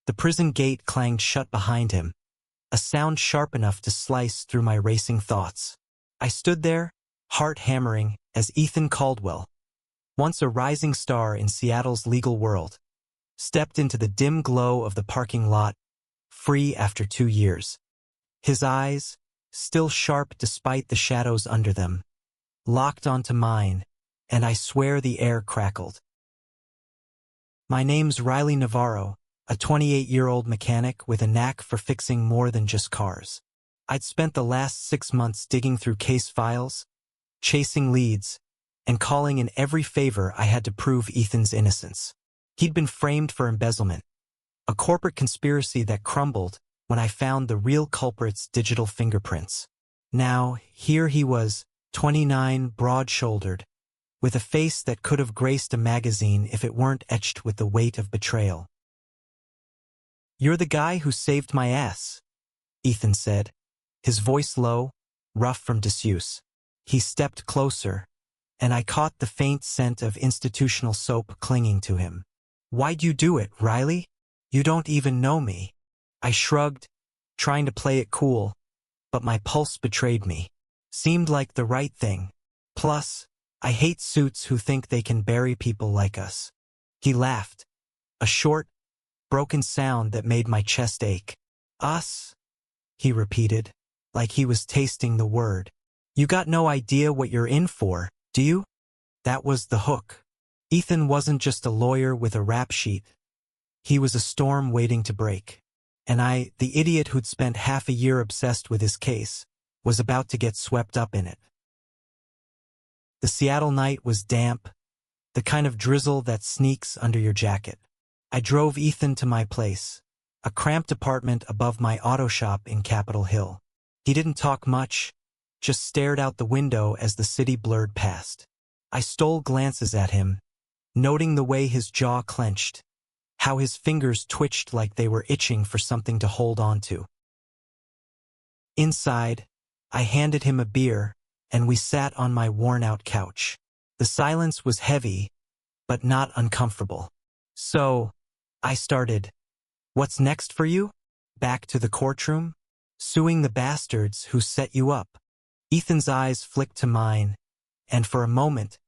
The prison gate clanged shut behind him, a sound sharp enough to slice through my racing thoughts. I stood there, heart hammering, as Ethan Caldwell, once a rising star in Seattle's legal world, stepped into the dim glow of the parking lot, free after 2 years. His eyes, still sharp despite the shadows under them, locked onto mine, and I swear the air crackled. My name's Riley Navarro, a 28-year-old mechanic with a knack for fixing more than just cars. I'd spent the last 6 months digging through case files, chasing leads, and calling in every favor I had to prove Ethan's innocence. He'd been framed for embezzlement, a corporate conspiracy that crumbled when I found the real culprit's digital fingerprints. Now, here he was, 29, broad-shouldered, with a face that could have graced a magazine if it weren't etched with the weight of betrayal. "You're the guy who saved my ass," Ethan said, his voice low, rough from disuse. He stepped closer, and I caught the faint scent of institutional soap clinging to him. "Why'd you do it, Riley? You don't even know me." I shrugged, trying to play it cool, but my pulse betrayed me. Seemed like the right thing. Plus, I hate suits who think they can bury people like us. He laughed, a short, broken sound that made my chest ache. "Us?" he repeated, like he was tasting the word. "You got no idea what you're in for, do you?" That was the hook. Ethan wasn't just a lawyer with a rap sheet. He was a storm waiting to break. And I, the idiot who'd spent half a year obsessed with his case, was about to get swept up in it. The Seattle night was damp, the kind of drizzle that sneaks under your jacket. I drove Ethan to my place, a cramped apartment above my auto shop in Capitol Hill. He didn't talk much, just stared out the window as the city blurred past. I stole glances at him, noting the way his jaw clenched, how his fingers twitched like they were itching for something to hold on to. Inside, I handed him a beer, and we sat on my worn-out couch. The silence was heavy, but not uncomfortable. "So," I started, "what's next for you? Back to the courtroom? Suing the bastards who set you up?" Ethan's eyes flicked to mine, and for a moment,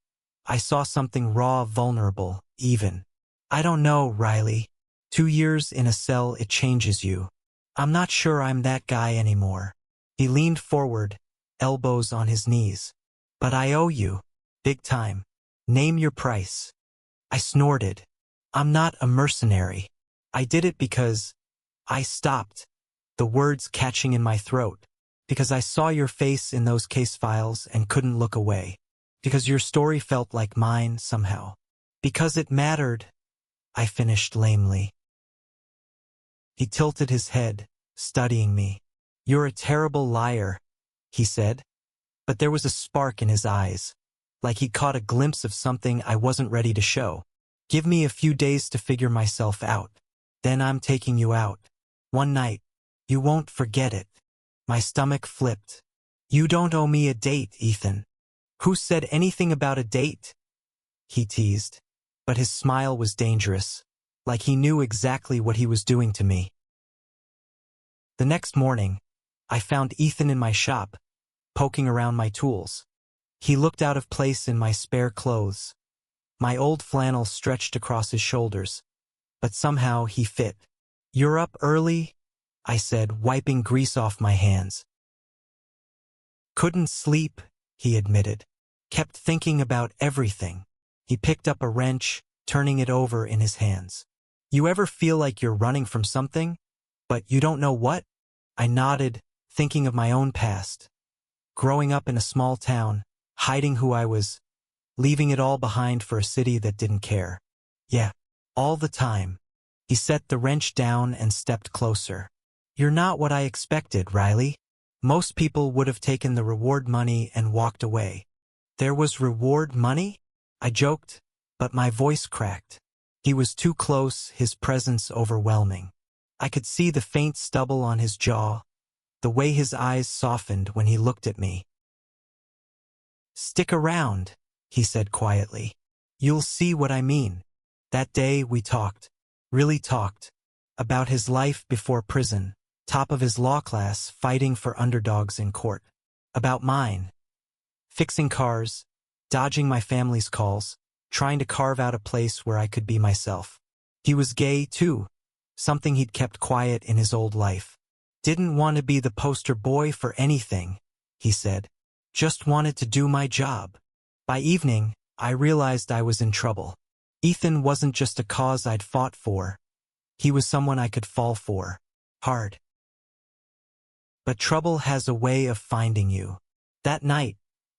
I saw something raw, vulnerable, even. "I don't know, Riley. 2 years in a cell, it changes you. I'm not sure I'm that guy anymore." He leaned forward, elbows on his knees. "But I owe you. Big time. Name your price." I snorted. "I'm not a mercenary. I did it because..." I stopped, the words catching in my throat. "Because I saw your face in those case files and couldn't look away. Because your story felt like mine somehow. Because it mattered," I finished lamely. He tilted his head, studying me. "You're a terrible liar," he said, but there was a spark in his eyes, like he'd caught a glimpse of something I wasn't ready to show. "Give me a few days to figure myself out. Then I'm taking you out. One night. You won't forget it." My stomach flipped. "You don't owe me a date, Ethan." "Who said anything about a date?" he teased, but his smile was dangerous, like he knew exactly what he was doing to me. The next morning, I found Ethan in my shop, poking around my tools. He looked out of place in my spare clothes. My old flannel stretched across his shoulders, but somehow he fit. "You're up early?" I said, wiping grease off my hands. "Couldn't sleep," he admitted. "Kept thinking about everything." He picked up a wrench, turning it over in his hands. "You ever feel like you're running from something, but you don't know what?" I nodded, thinking of my own past. Growing up in a small town, hiding who I was, leaving it all behind for a city that didn't care. "Yeah, all the time." He set the wrench down and stepped closer. "You're not what I expected, Riley. Most people would have taken the reward money and walked away." "There was reward money?" I joked, but my voice cracked. He was too close, his presence overwhelming. I could see the faint stubble on his jaw, the way his eyes softened when he looked at me. "Stick around," he said quietly. "You'll see what I mean." That day we talked, really talked, about his life before prison, top of his law class, fighting for underdogs in court. About mine, fixing cars, dodging my family's calls, trying to carve out a place where I could be myself. He was gay, too, something he'd kept quiet in his old life. Didn't want to be the poster boy for anything, he said. Just wanted to do my job. By evening, I realized I was in trouble. Ethan wasn't just a cause I'd fought for. He was someone I could fall for. Hard. But trouble has a way of finding you. That night,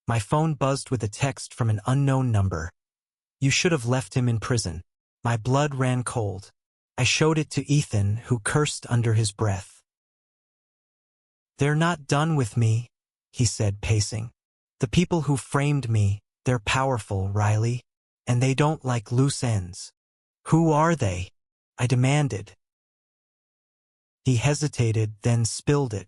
my phone buzzed with a text from an unknown number. You should have left him in prison. My blood ran cold. I showed it to Ethan, who cursed under his breath. They're not done with me, he said, pacing. The people who framed me, they're powerful, Riley, and they don't like loose ends. Who are they? I demanded. He hesitated, then spilled it.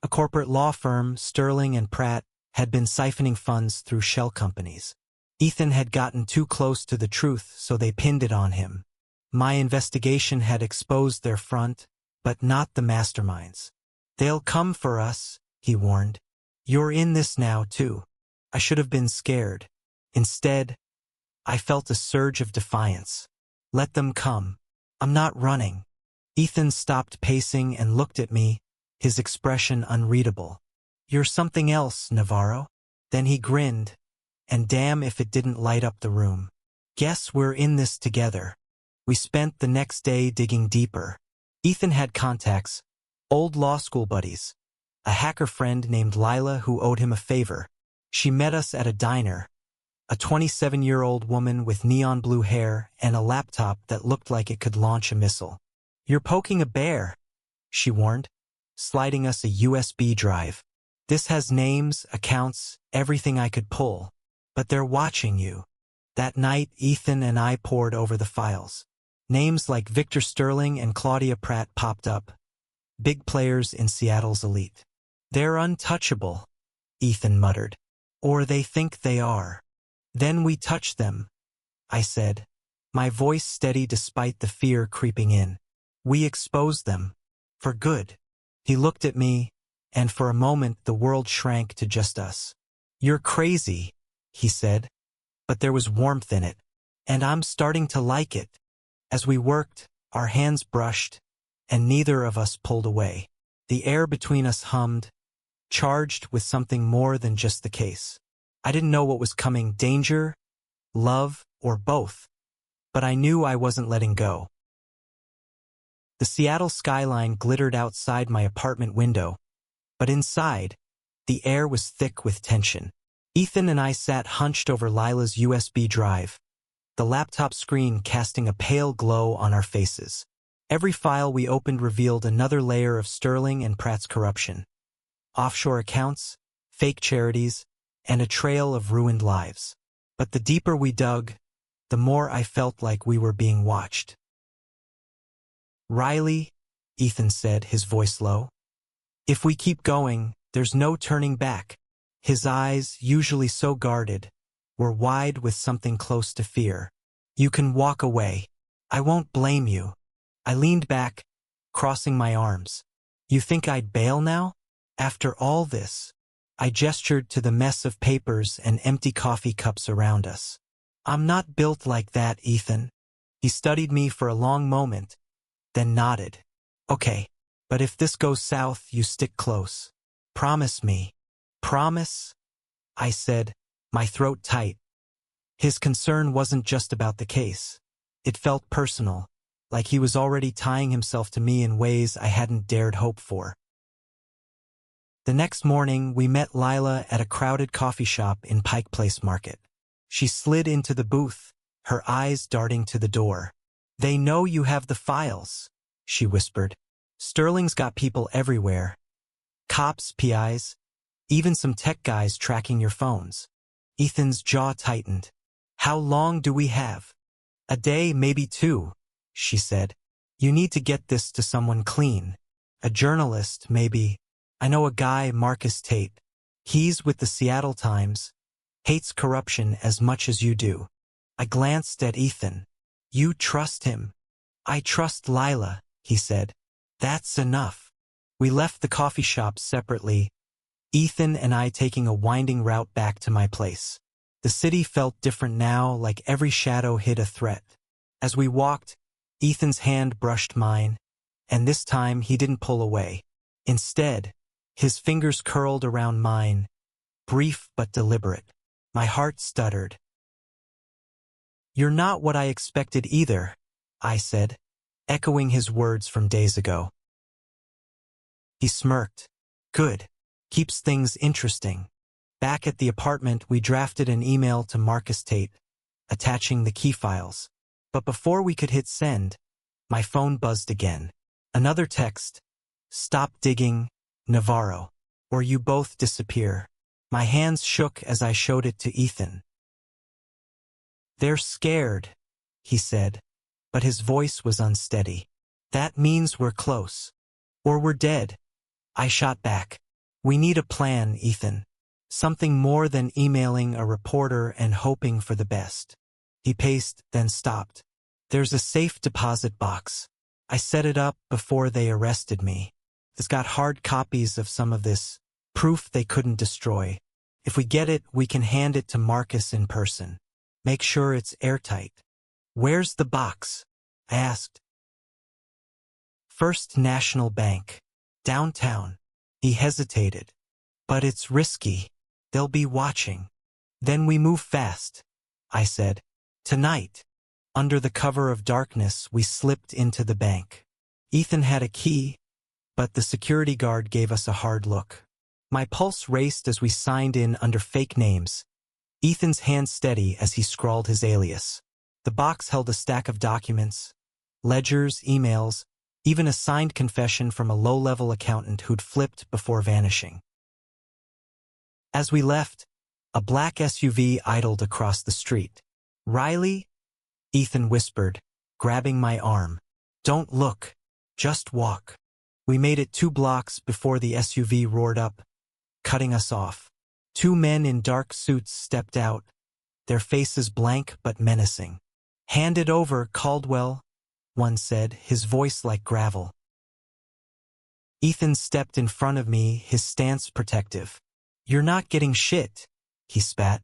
A corporate law firm, Sterling and Pratt, had been siphoning funds through shell companies. Ethan had gotten too close to the truth, so they pinned it on him. My investigation had exposed their front, but not the masterminds. They'll come for us, he warned. You're in this now, too. I should have been scared. Instead, I felt a surge of defiance. Let them come. I'm not running. Ethan stopped pacing and looked at me, his expression unreadable. You're something else, Navarro. Then he grinned, and damn if it didn't light up the room. Guess we're in this together. We spent the next day digging deeper. Ethan had contacts, old law school buddies, a hacker friend named Lila who owed him a favor. She met us at a diner, a 27-year-old woman with neon blue hair and a laptop that looked like it could launch a missile. You're poking a bear, she warned, sliding us a USB drive. This has names, accounts, everything I could pull. But they're watching you. That night, Ethan and I pored over the files. Names like Victor Sterling and Claudia Pratt popped up. Big players in Seattle's elite. They're untouchable, Ethan muttered. Or they think they are. Then we touch them, I said, my voice steady despite the fear creeping in. We expose them. For good. He looked at me, and for a moment the world shrank to just us. You're crazy, he said, but there was warmth in it, and I'm starting to like it. As we worked, our hands brushed, and neither of us pulled away. The air between us hummed, charged with something more than just the case. I didn't know what was coming, danger, love, or both, but I knew I wasn't letting go. The Seattle skyline glittered outside my apartment window, but inside, the air was thick with tension. Ethan and I sat hunched over Lila's USB drive, the laptop screen casting a pale glow on our faces. Every file we opened revealed another layer of Sterling and Pratt's corruption. Offshore accounts, fake charities, and a trail of ruined lives. But the deeper we dug, the more I felt like we were being watched. Riley, Ethan said, his voice low. If we keep going, there's no turning back. His eyes, usually so guarded, were wide with something close to fear. You can walk away. I won't blame you. I leaned back, crossing my arms. You think I'd bail now? After all this? I gestured to the mess of papers and empty coffee cups around us. I'm not built like that, Ethan. He studied me for a long moment, then nodded. Okay, but if this goes south, you stick close. Promise me. Promise? I said, my throat tight. His concern wasn't just about the case. It felt personal, like he was already tying himself to me in ways I hadn't dared hope for. The next morning, we met Lila at a crowded coffee shop in Pike Place Market. She slid into the booth, her eyes darting to the door. They know you have the files, she whispered. Sterling's got people everywhere. Cops, PIs, even some tech guys tracking your phones. Ethan's jaw tightened. How long do we have? A day, maybe two, she said. You need to get this to someone clean. A journalist, maybe. I know a guy, Marcus Tate. He's with the Seattle Times. Hates corruption as much as you do. I glanced at Ethan. You trust him. I trust Lila. he said. That's enough. We left the coffee shop separately, Ethan and I taking a winding route back to my place. The city felt different now, like every shadow hid a threat. As we walked, Ethan's hand brushed mine, and this time he didn't pull away. Instead, his fingers curled around mine, brief but deliberate. My heart stuttered. "You're not what I expected either," I said, echoing his words from days ago. He smirked. "Good. Keeps things interesting." Back at the apartment, we drafted an email to Marcus Tate, attaching the key files. But before we could hit send, my phone buzzed again. Another text. "Stop digging, Navarro, or you both disappear." My hands shook as I showed it to Ethan. "They're scared," he said, but his voice was unsteady. "That means we're close. Or we're dead." I shot back. "We need a plan, Ethan. Something more than emailing a reporter and hoping for the best." He paced, then stopped. "There's a safe deposit box. I set it up before they arrested me. It's got hard copies of some of this, proof they couldn't destroy. If we get it, we can hand it to Marcus in person. Make sure it's airtight." "Where's the box?" I asked. "First National Bank. Downtown." He hesitated. "But it's risky. They'll be watching." "Then we move fast," I said. "Tonight." Under the cover of darkness, we slipped into the bank. Ethan had a key, but the security guard gave us a hard look. My pulse raced as we signed in under fake names, Ethan's hand steady as he scrawled his alias. The box held a stack of documents, ledgers, emails, even a signed confession from a low-level accountant who'd flipped before vanishing. As we left, a black SUV idled across the street. "Riley?" Ethan whispered, grabbing my arm. "Don't look. Just walk." We made it 2 blocks before the SUV roared up, cutting us off. 2 men in dark suits stepped out, their faces blank but menacing. "Hand it over, Caldwell," one said, his voice like gravel. Ethan stepped in front of me, his stance protective. "You're not getting shit," he spat.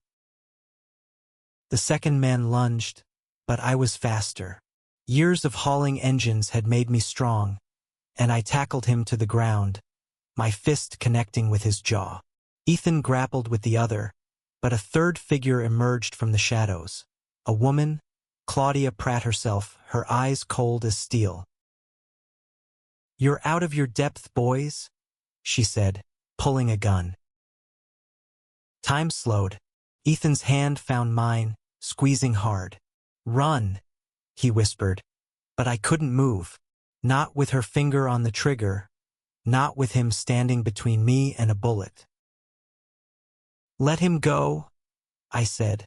The second man lunged, but I was faster. Years of hauling engines had made me strong, and I tackled him to the ground, my fist connecting with his jaw. Ethan grappled with the other, but a third figure emerged from the shadows. A woman, Claudia Pratt herself, her eyes cold as steel. "You're out of your depth, boys," she said, pulling a gun. Time slowed. Ethan's hand found mine, squeezing hard. "Run," he whispered, but I couldn't move. Not with her finger on the trigger, not with him standing between me and a bullet. "Let him go," I said,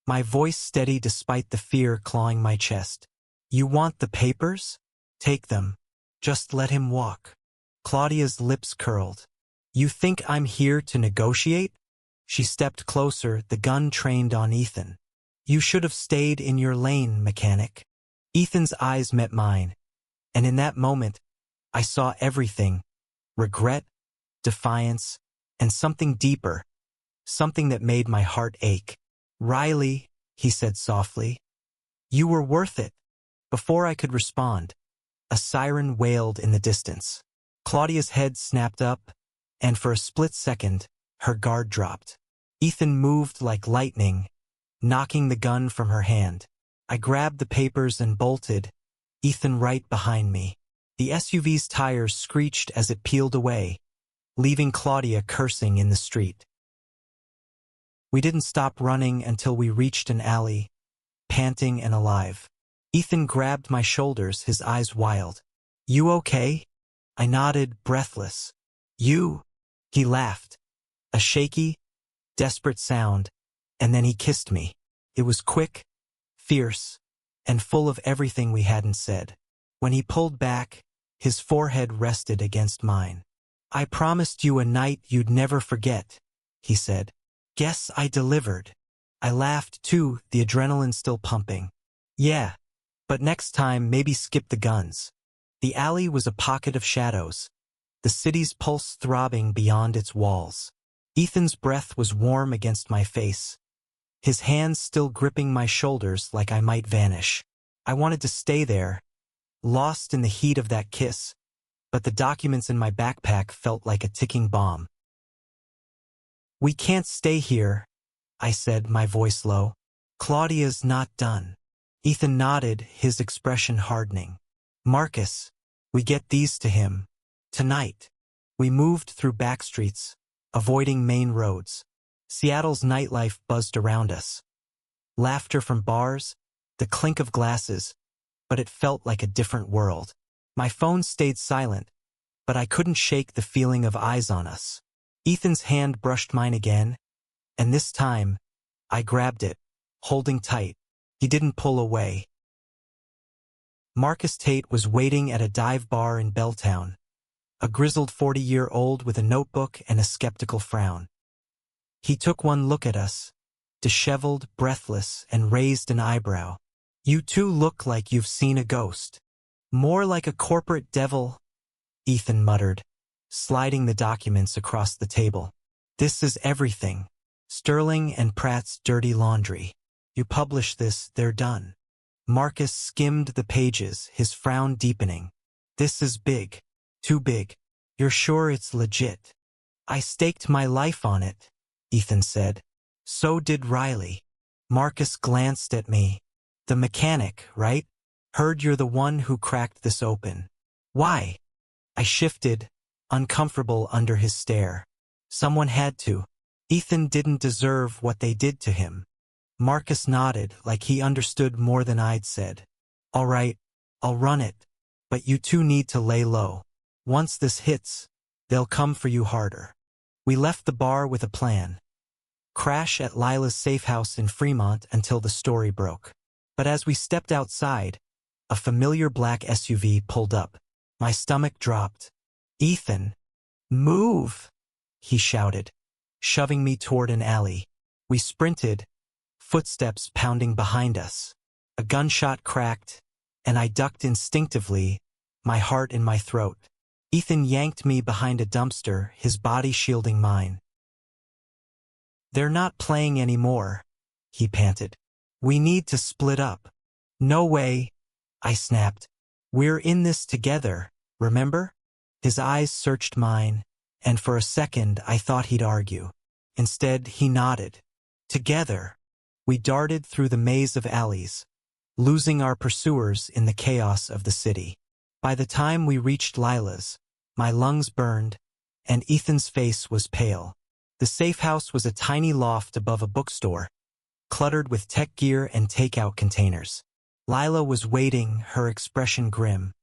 my voice steady despite the fear clawing my chest. "You want the papers? Take them. Just let him walk." Claudia's lips curled. "You think I'm here to negotiate?" She stepped closer, the gun trained on Ethan. "You should have stayed in your lane, mechanic." Ethan's eyes met mine, and in that moment, I saw everything: regret, defiance, and something deeper, something that made my heart ache. "Riley," he said softly, "you were worth it." Before I could respond, a siren wailed in the distance. Claudia's head snapped up, and for a split second, her guard dropped. Ethan moved like lightning, knocking the gun from her hand. I grabbed the papers and bolted, Ethan right behind me. The SUV's tires screeched as it peeled away, leaving Claudia cursing in the street. We didn't stop running until we reached an alley, panting and alive. Ethan grabbed my shoulders, his eyes wild. "You okay?" I nodded, breathless. "You?" He laughed. A shaky, desperate sound, and then he kissed me. It was quick, fierce, and full of everything we hadn't said. When he pulled back, his forehead rested against mine. "I promised you a night you'd never forget," he said. "Guess I delivered." I laughed too, the adrenaline still pumping. "Yeah, but next time maybe skip the guns." The alley was a pocket of shadows, the city's pulse throbbing beyond its walls. Ethan's breath was warm against my face, his hands still gripping my shoulders like I might vanish. I wanted to stay there, lost in the heat of that kiss, but the documents in my backpack felt like a ticking bomb. "We can't stay here," I said, my voice low. "Claudia's not done." Ethan nodded, his expression hardening. "Marcus, we get these to him. Tonight." We moved through back streets, avoiding main roads. Seattle's nightlife buzzed around us. Laughter from bars, the clink of glasses, but it felt like a different world. My phone stayed silent, but I couldn't shake the feeling of eyes on us. Ethan's hand brushed mine again, and this time, I grabbed it, holding tight. He didn't pull away. Marcus Tate was waiting at a dive bar in Belltown, a grizzled 40-year-old with a notebook and a skeptical frown. He took one look at us, disheveled, breathless, and raised an eyebrow. "You two look like you've seen a ghost." "More like a corporate devil," Ethan muttered, sliding the documents across the table. "This is everything. Sterling and Pratt's dirty laundry. You publish this, they're done." Marcus skimmed the pages, his frown deepening. "This is big. Too big. You're sure it's legit?" "I staked my life on it," Ethan said. "So did Riley." Marcus glanced at me. "The mechanic, right? Heard you're the one who cracked this open." "Why?" I shifted, uncomfortable under his stare. "Someone had to. Ethan didn't deserve what they did to him." Marcus nodded, like he understood more than I'd said. "All right, I'll run it. But you two need to lay low. Once this hits, they'll come for you harder." We left the bar with a plan. Crash at Lila's safe house in Fremont until the story broke. But as we stepped outside, a familiar black SUV pulled up. My stomach dropped. "Ethan, move!" he shouted, shoving me toward an alley. We sprinted, footsteps pounding behind us. A gunshot cracked, and I ducked instinctively, my heart in my throat. Ethan yanked me behind a dumpster, his body shielding mine. "They're not playing anymore," he panted. "We need to split up." "No way," I snapped. "We're in this together, remember?" His eyes searched mine, and for a second I thought he'd argue. Instead, he nodded. Together. We darted through the maze of alleys, losing our pursuers in the chaos of the city. By the time we reached Lila's, my lungs burned, and Ethan's face was pale. The safe house was a tiny loft above a bookstore, cluttered with tech gear and takeout containers. Lila was waiting, her expression grim.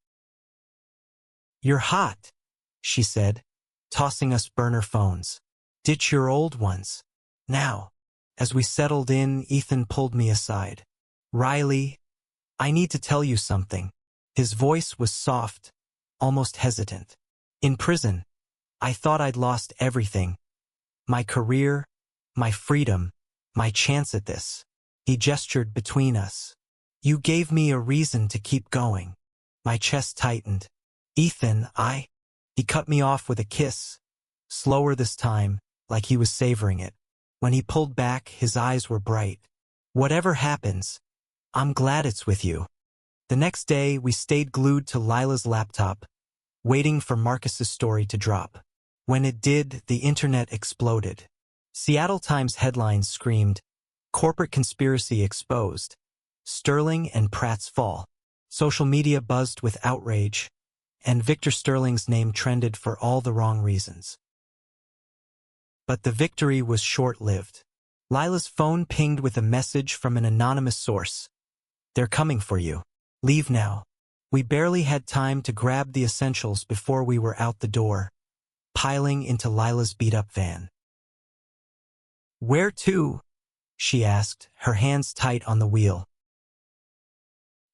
"You're hot," she said, tossing us burner phones. "Ditch your old ones. Now." As we settled in, Ethan pulled me aside. "Riley, I need to tell you something." His voice was soft, almost hesitant. "In prison, I thought I'd lost everything. My career, my freedom, my chance at this." He gestured between us. "You gave me a reason to keep going." My chest tightened. "Ethan, He cut me off with a kiss, slower this time, like he was savoring it. When he pulled back, his eyes were bright. "Whatever happens, I'm glad it's with you." The next day, we stayed glued to Lila's laptop, waiting for Marcus's story to drop. When it did, the internet exploded. Seattle Times headlines screamed, "Corporate conspiracy exposed. Sterling and Pratt's fall." Social media buzzed with outrage, and Victor Sterling's name trended for all the wrong reasons. But the victory was short-lived. Lila's phone pinged with a message from an anonymous source. "They're coming for you. Leave now." We barely had time to grab the essentials before we were out the door, piling into Lila's beat-up van. "Where to?" she asked, her hands tight on the wheel.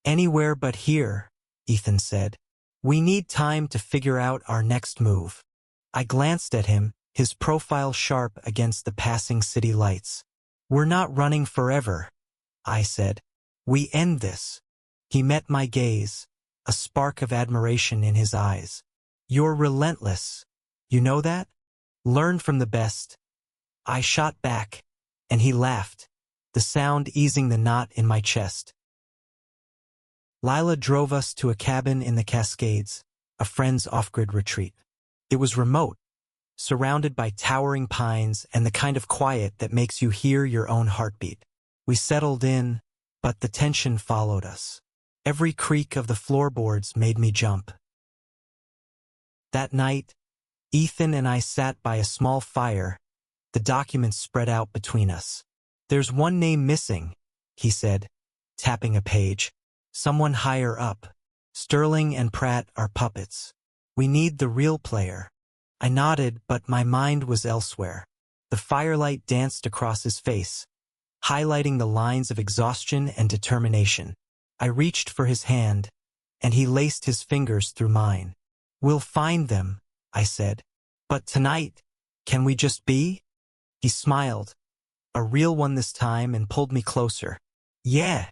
"Anywhere but here," Ethan said. "We need time to figure out our next move." I glanced at him, his profile sharp against the passing city lights. "We're not running forever," I said. "We end this." He met my gaze, a spark of admiration in his eyes. "You're relentless. You know that? Learn from the best." I shot back, and he laughed, the sound easing the knot in my chest. Lila drove us to a cabin in the Cascades, a friend's off-grid retreat. It was remote, surrounded by towering pines and the kind of quiet that makes you hear your own heartbeat. We settled in, but the tension followed us. Every creak of the floorboards made me jump. That night, Ethan and I sat by a small fire, the documents spread out between us. "There's one name missing," he said, tapping a page. "Someone higher up. Sterling and Pratt are puppets. We need the real player." I nodded, but my mind was elsewhere. The firelight danced across his face, highlighting the lines of exhaustion and determination. I reached for his hand, and he laced his fingers through mine. "We'll find them," I said. "But tonight, can we just be?" He smiled, a real one this time, and pulled me closer. "Yeah,"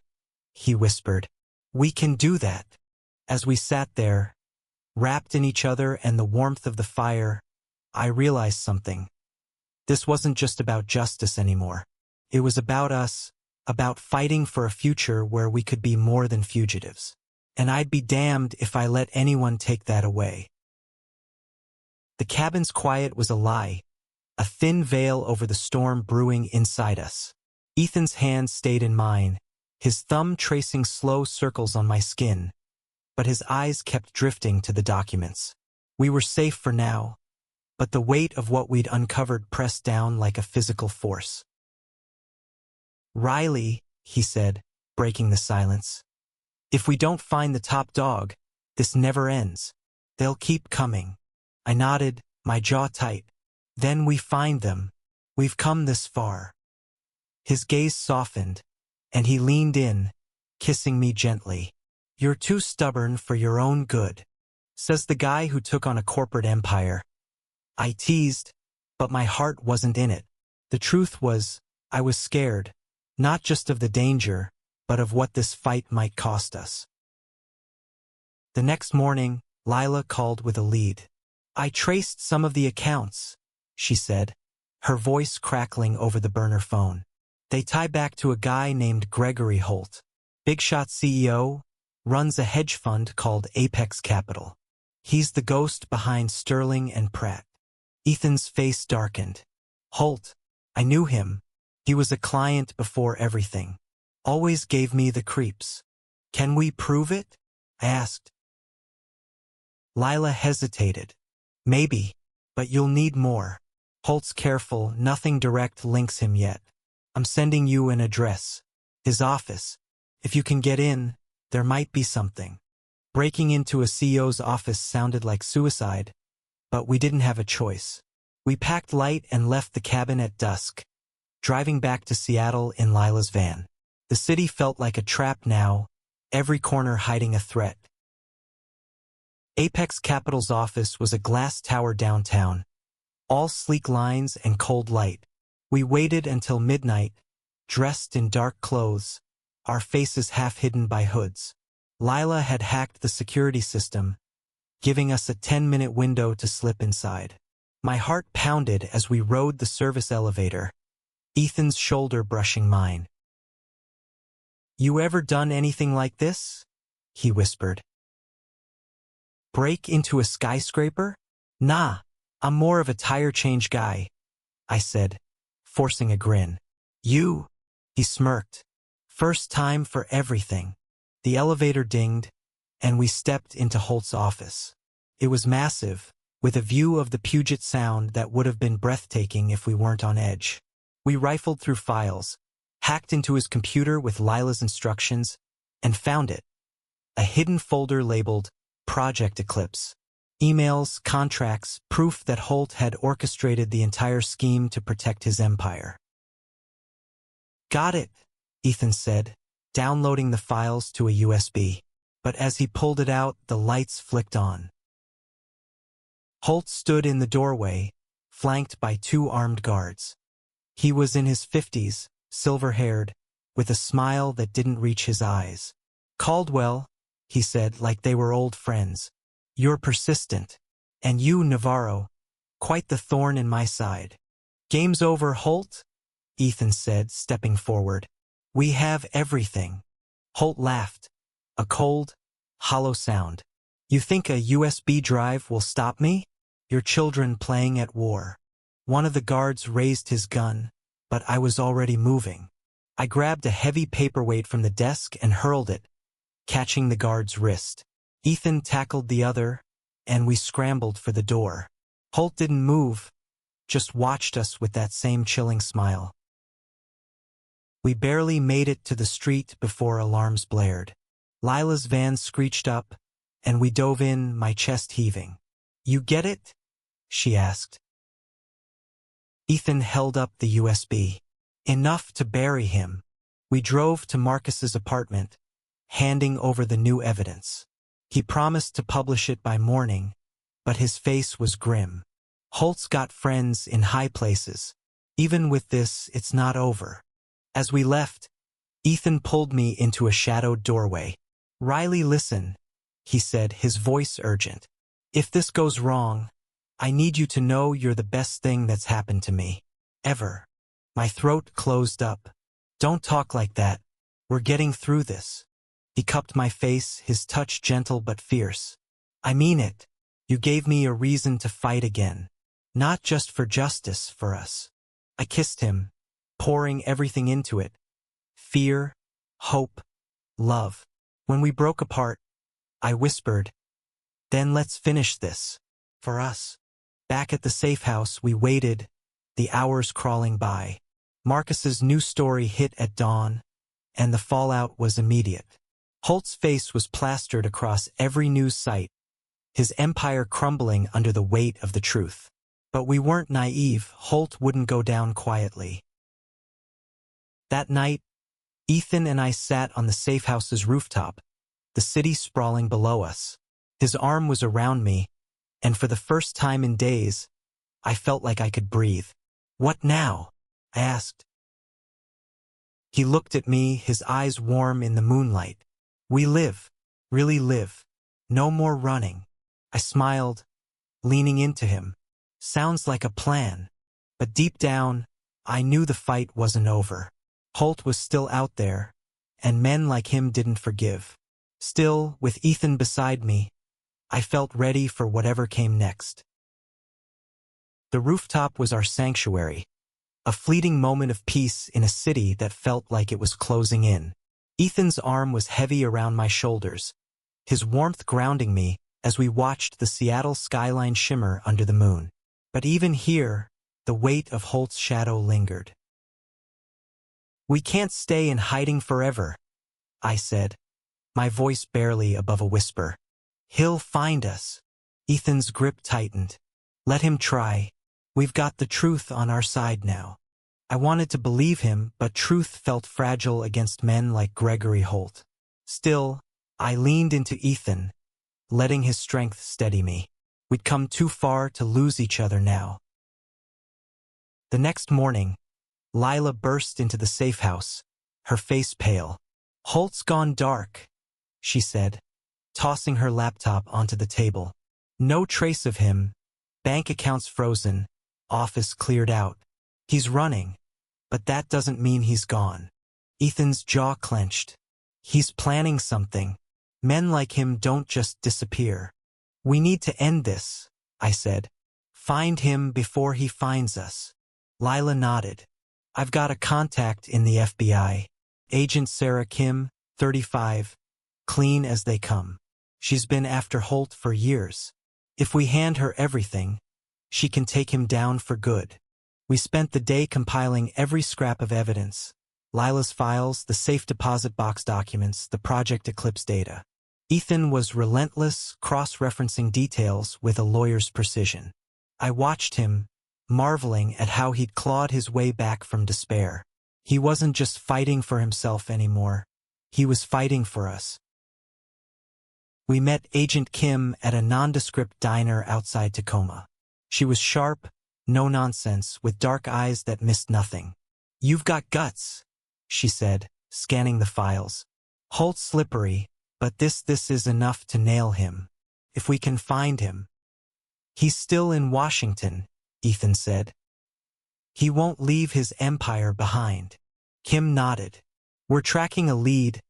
he whispered. "We can do that." As we sat there, wrapped in each other and the warmth of the fire, I realized something. This wasn't just about justice anymore. It was about us, about fighting for a future where we could be more than fugitives. And I'd be damned if I let anyone take that away. The cabin's quiet was a lie, a thin veil over the storm brewing inside us. Ethan's hand stayed in mine, his thumb tracing slow circles on my skin, but his eyes kept drifting to the documents. We were safe for now, but the weight of what we'd uncovered pressed down like a physical force. "Riley," he said, breaking the silence, "if we don't find the top dog, this never ends. They'll keep coming." I nodded, my jaw tight. "Then we find them. We've come this far." His gaze softened, and he leaned in, kissing me gently. "You're too stubborn for your own good," says the guy who took on a corporate empire. I teased, but my heart wasn't in it. The truth was, I was scared, not just of the danger, but of what this fight might cost us. The next morning, Lila called with a lead. "I traced some of the accounts," she said, her voice crackling over the burner phone. "They tie back to a guy named Gregory Holt. Big shot CEO, runs a hedge fund called Apex Capital. He's the ghost behind Sterling and Pratt." Ethan's face darkened. "Holt, I knew him. He was a client before everything. Always gave me the creeps. Can we prove it?" I asked. Lila hesitated. "Maybe, but you'll need more. Holt's careful, nothing direct links him yet. I'm sending you an address. His office. If you can get in, there might be something." Breaking into a CEO's office sounded like suicide, but we didn't have a choice. We packed light and left the cabin at dusk, driving back to Seattle in Lila's van. The city felt like a trap now, every corner hiding a threat. Apex Capital's office was a glass tower downtown, all sleek lines and cold light. We waited until midnight, dressed in dark clothes, our faces half hidden by hoods. Lila had hacked the security system, giving us a 10-minute window to slip inside. My heart pounded as we rode the service elevator, Ethan's shoulder brushing mine. "You ever done anything like this?" he whispered. "Break into a skyscraper? Nah, I'm more of a tire change guy," I said, forcing a grin. "You?" he smirked. "First time for everything." The elevator dinged, and we stepped into Holt's office. It was massive, with a view of the Puget Sound that would have been breathtaking if we weren't on edge. We rifled through files, hacked into his computer with Lila's instructions, and found it. A hidden folder labeled Project Eclipse. Emails, contracts, proof that Holt had orchestrated the entire scheme to protect his empire. "Got it," Ethan said, downloading the files to a USB. But as he pulled it out, the lights flicked on. Holt stood in the doorway, flanked by 2 armed guards. He was in his 50s, silver-haired, with a smile that didn't reach his eyes. "Caldwell," he said like they were old friends. You're persistent. And you, Navarro, quite the thorn in my side. Game's over, Holt? Ethan said, stepping forward. We have everything. Holt laughed. A cold, hollow sound. You think a USB drive will stop me? Your children playing at war. One of the guards raised his gun, but I was already moving. I grabbed a heavy paperweight from the desk and hurled it, catching the guard's wrist. Ethan tackled the other, and we scrambled for the door. Holt didn't move, just watched us with that same chilling smile. We barely made it to the street before alarms blared. Lila's van screeched up, and we dove in, my chest heaving. You get it? She asked. Ethan held up the USB. Enough to bury him. We drove to Marcus's apartment, handing over the new evidence. He promised to publish it by morning, but his face was grim. Holt's got friends in high places. Even with this, it's not over. As we left, Ethan pulled me into a shadowed doorway. Riley, listen, he said, his voice urgent. If this goes wrong, I need you to know you're the best thing that's happened to me. Ever. My throat closed up. Don't talk like that. We're getting through this. He cupped my face, his touch gentle but fierce. I mean it. You gave me a reason to fight again. Not just for justice, for us. I kissed him, pouring everything into it. Fear, hope, love. When we broke apart, I whispered, then let's finish this. For us. Back at the safe house, we waited, the hours crawling by. Marcus's new story hit at dawn, and the fallout was immediate. Holt's face was plastered across every news site, his empire crumbling under the weight of the truth. But we weren't naive. Holt wouldn't go down quietly. That night, Ethan and I sat on the safe house's rooftop, the city sprawling below us. His arm was around me, and for the first time in days, I felt like I could breathe. What now? I asked. He looked at me, his eyes warm in the moonlight. We live, really live. No more running. I smiled, leaning into him. Sounds like a plan. But deep down, I knew the fight wasn't over. Holt was still out there, and men like him didn't forgive. Still, with Ethan beside me, I felt ready for whatever came next. The rooftop was our sanctuary, a fleeting moment of peace in a city that felt like it was closing in. Ethan's arm was heavy around my shoulders, his warmth grounding me as we watched the Seattle skyline shimmer under the moon. But even here, the weight of Holt's shadow lingered. We can't stay in hiding forever, I said, my voice barely above a whisper. He'll find us. Ethan's grip tightened. Let him try. We've got the truth on our side now. I wanted to believe him, but truth felt fragile against men like Gregory Holt. Still, I leaned into Ethan, letting his strength steady me. We'd come too far to lose each other now. The next morning, Lila burst into the safe house, her face pale. Holt's gone dark, she said, tossing her laptop onto the table. No trace of him, bank accounts frozen, office cleared out. He's running, but that doesn't mean he's gone. Ethan's jaw clenched. He's planning something. Men like him don't just disappear. We need to end this, I said. Find him before he finds us. Lila nodded. I've got a contact in the FBI. Agent Sarah Kim, 35, clean as they come. She's been after Holt for years. If we hand her everything, she can take him down for good. We spent the day compiling every scrap of evidence. Lila's files, the safe deposit box documents, the Project Eclipse data. Ethan was relentless, cross-referencing details with a lawyer's precision. I watched him, marveling at how he'd clawed his way back from despair. He wasn't just fighting for himself anymore. He was fighting for us. We met Agent Kim at a nondescript diner outside Tacoma. She was sharp, no nonsense, with dark eyes that missed nothing. You've got guts, she said, scanning the files. Holt's slippery, But this is enough to nail him. If we can find him. He's still in Washington, Ethan said. He won't leave his empire behind. Kim nodded. We're tracking a lead,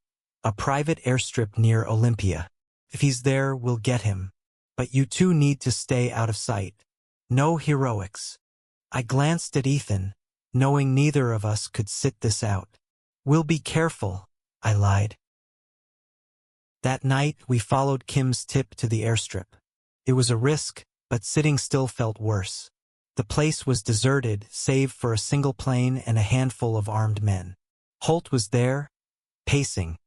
a private airstrip near Olympia. If he's there, we'll get him. But you two need to stay out of sight. No heroics. I glanced at Ethan, knowing neither of us could sit this out. We'll be careful, I lied. That night, we followed Kim's tip to the airstrip. It was a risk, but sitting still felt worse. The place was deserted, save for a single plane and a handful of armed men. Holt was there, pacing,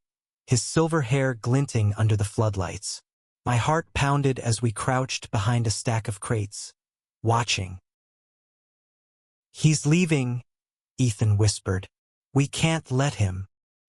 his silver hair glinting under the floodlights. My heart pounded as we crouched behind a stack of crates, watching. He's leaving, Ethan whispered. We can't let him.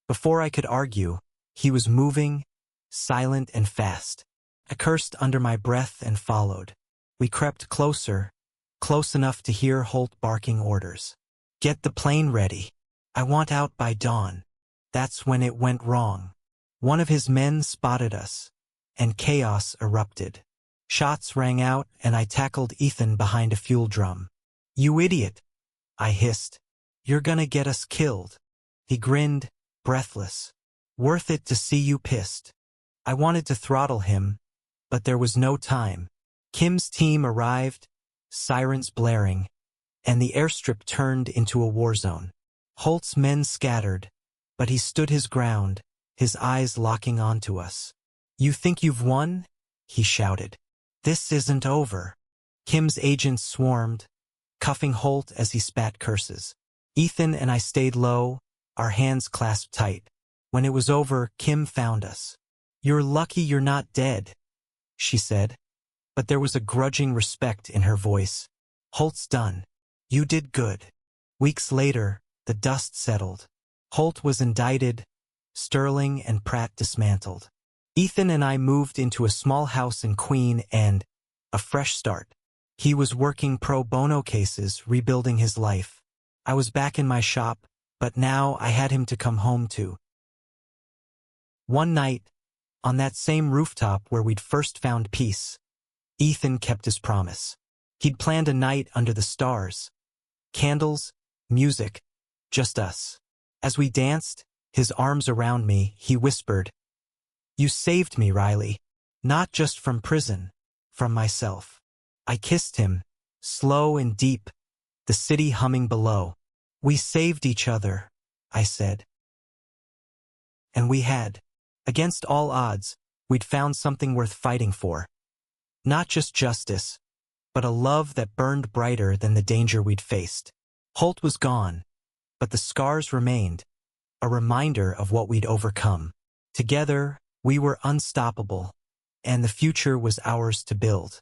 Before I could argue, he was moving, silent and fast. I cursed under my breath and followed. We crept closer, close enough to hear Holt barking orders. Get the plane ready. I want out by dawn. That's when it went wrong. One of his men spotted us, and chaos erupted. Shots rang out, and I tackled Ethan behind a fuel drum. You idiot, I hissed. You're gonna get us killed. He grinned, breathless. Worth it to see you pissed. I wanted to throttle him, but there was no time. Kim's team arrived, sirens blaring, and the airstrip turned into a war zone. Holt's men scattered, but he stood his ground, his eyes locking onto us. You think you've won? He shouted. This isn't over. Kim's agents swarmed, cuffing Holt as he spat curses. Ethan and I stayed low, our hands clasped tight. When it was over, Kim found us. You're lucky you're not dead, she said. But there was a grudging respect in her voice. Holt's done. You did good. Weeks later, the dust settled. Holt was indicted, Sterling and Pratt dismantled. Ethan and I moved into a small house in Queen and a fresh start. He was working pro bono cases, rebuilding his life. I was back in my shop, but now I had him to come home to. One night, on that same rooftop where we'd first found peace, Ethan kept his promise. He'd planned a night under the stars. Candles, music, just us. As we danced, his arms around me, he whispered, You saved me, Riley. Not just from prison, from myself. I kissed him, slow and deep, the city humming below. We saved each other, I said. And we had. Against all odds, we'd found something worth fighting for. Not just justice, but a love that burned brighter than the danger we'd faced. Holt was gone, but the scars remained, a reminder of what we'd overcome. Together, we were unstoppable, and the future was ours to build.